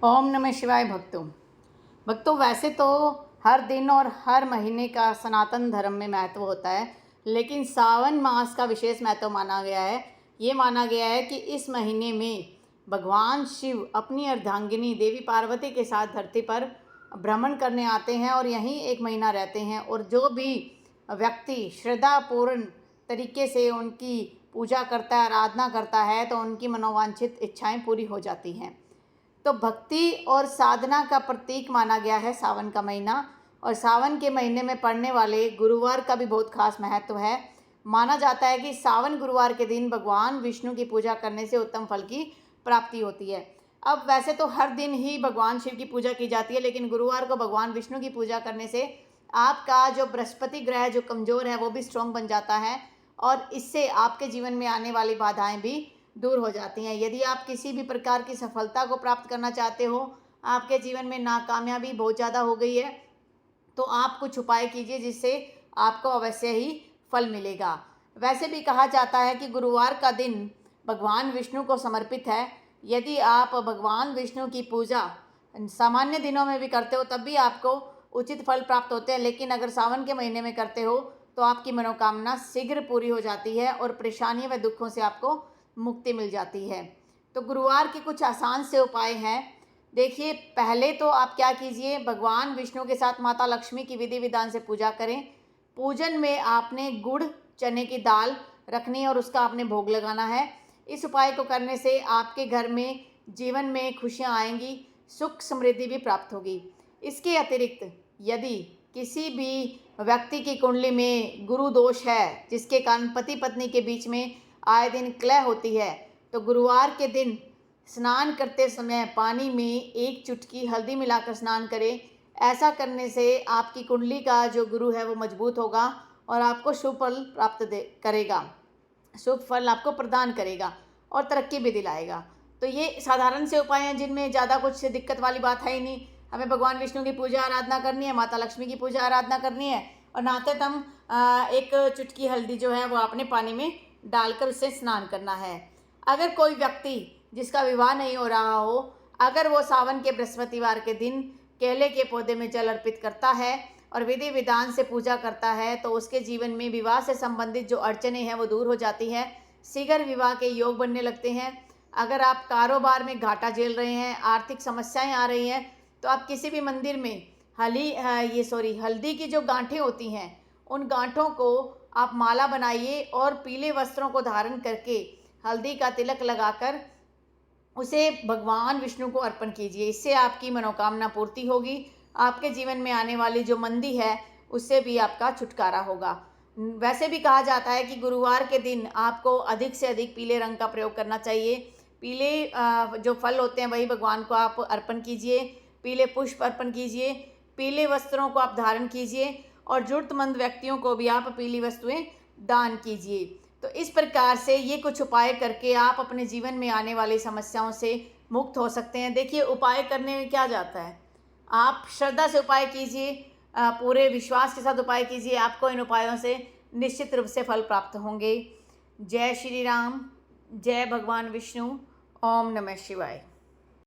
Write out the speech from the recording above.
ओम नमः शिवाय। भक्तों वैसे तो हर दिन और हर महीने का सनातन धर्म में महत्व होता है, लेकिन सावन मास का विशेष महत्व माना गया है। ये माना गया है कि इस महीने में भगवान शिव अपनी अर्धांगिनी देवी पार्वती के साथ धरती पर भ्रमण करने आते हैं और यहीं एक महीना रहते हैं। और जो भी व्यक्ति श्रद्धापूर्ण तरीके से उनकी पूजा करता है, आराधना करता है, तो उनकी मनोवांछित इच्छाएं पूरी हो जाती हैं। तो भक्ति और साधना का प्रतीक माना गया है सावन का महीना। और सावन के महीने में पड़ने वाले गुरुवार का भी बहुत खास महत्व है। माना जाता है कि सावन गुरुवार के दिन भगवान विष्णु की पूजा करने से उत्तम फल की प्राप्ति होती है। अब वैसे तो हर दिन ही भगवान शिव की पूजा की जाती है, लेकिन गुरुवार को भगवान विष्णु की पूजा करने से आपका जो बृहस्पति ग्रह जो कमज़ोर है वो भी स्ट्रॉन्ग बन जाता है, और इससे आपके जीवन में आने वाली बाधाएं भी दूर हो जाती हैं। यदि आप किसी भी प्रकार की सफलता को प्राप्त करना चाहते हो, आपके जीवन में नाकामयाबी बहुत ज़्यादा हो गई है, तो आप कुछ उपाय कीजिए जिससे आपको अवश्य ही फल मिलेगा। वैसे भी कहा जाता है कि गुरुवार का दिन भगवान विष्णु को समर्पित है। यदि आप भगवान विष्णु की पूजा सामान्य दिनों में भी करते हो तब भी आपको उचित फल प्राप्त होते हैं, लेकिन अगर सावन के महीने में करते हो तो आपकी मनोकामना शीघ्र पूरी हो जाती है और परेशानियों व दुखों से आपको मुक्ति मिल जाती है। तो गुरुवार के कुछ आसान से उपाय हैं। देखिए, पहले तो आप क्या कीजिए, भगवान विष्णु के साथ माता लक्ष्मी की विधि विधान से पूजा करें। पूजन में आपने गुड़ चने की दाल रखनी है और उसका आपने भोग लगाना है। इस उपाय को करने से आपके घर में जीवन में खुशियाँ आएंगी, सुख समृद्धि भी प्राप्त होगी। इसके अतिरिक्त यदि किसी भी व्यक्ति की कुंडली में गुरु दोष है, जिसके कारण पति पत्नी के बीच में आए दिन कलह होती है, तो गुरुवार के दिन स्नान करते समय पानी में एक चुटकी हल्दी मिलाकर स्नान करें। ऐसा करने से आपकी कुंडली का जो गुरु है वो मजबूत होगा और आपको शुभ फल प्राप्त करेगा, शुभ फल आपको प्रदान करेगा और तरक्की भी दिलाएगा। तो ये साधारण से उपाय हैं जिनमें ज़्यादा कुछ दिक्कत वाली बात है ही नहीं। हमें भगवान विष्णु की पूजा आराधना करनी है, माता लक्ष्मी की पूजा आराधना करनी है, और नहाते दम एक चुटकी हल्दी जो है वो आपने पानी में डालकर उससे स्नान करना है। अगर कोई व्यक्ति जिसका विवाह नहीं हो रहा हो, अगर वो सावन के बृहस्पतिवार के दिन केले के पौधे में जल अर्पित करता है और विधि विधान से पूजा करता है, तो उसके जीवन में विवाह से संबंधित जो अड़चने हैं वो दूर हो जाती हैं, शीघ्र विवाह के योग बनने लगते हैं। अगर आप कारोबार में घाटा झेल रहे हैं, आर्थिक समस्याएं आ रही हैं, तो आप किसी भी मंदिर में हल्दी की जो गांठें होती हैं, उन गांठों को आप माला बनाइए और पीले वस्त्रों को धारण करके हल्दी का तिलक लगाकर उसे भगवान विष्णु को अर्पण कीजिए। इससे आपकी मनोकामना पूर्ति होगी, आपके जीवन में आने वाली जो मंदी है उससे भी आपका छुटकारा होगा। वैसे भी कहा जाता है कि गुरुवार के दिन आपको अधिक से अधिक पीले रंग का प्रयोग करना चाहिए। पीले जो फल होते हैं वही भगवान को आप अर्पण कीजिए, पीले पुष्प अर्पण कीजिए, पीले वस्त्रों को आप धारण कीजिए और ज़रूरतमंद व्यक्तियों को भी आप पीली वस्तुएं दान कीजिए। तो इस प्रकार से ये कुछ उपाय करके आप अपने जीवन में आने वाली समस्याओं से मुक्त हो सकते हैं। देखिए, उपाय करने में क्या जाता है, आप श्रद्धा से उपाय कीजिए, पूरे विश्वास के साथ उपाय कीजिए, आपको इन उपायों से निश्चित रूप से फल प्राप्त होंगे। जय श्री राम, जय भगवान विष्णु। ओम नमः शिवाय।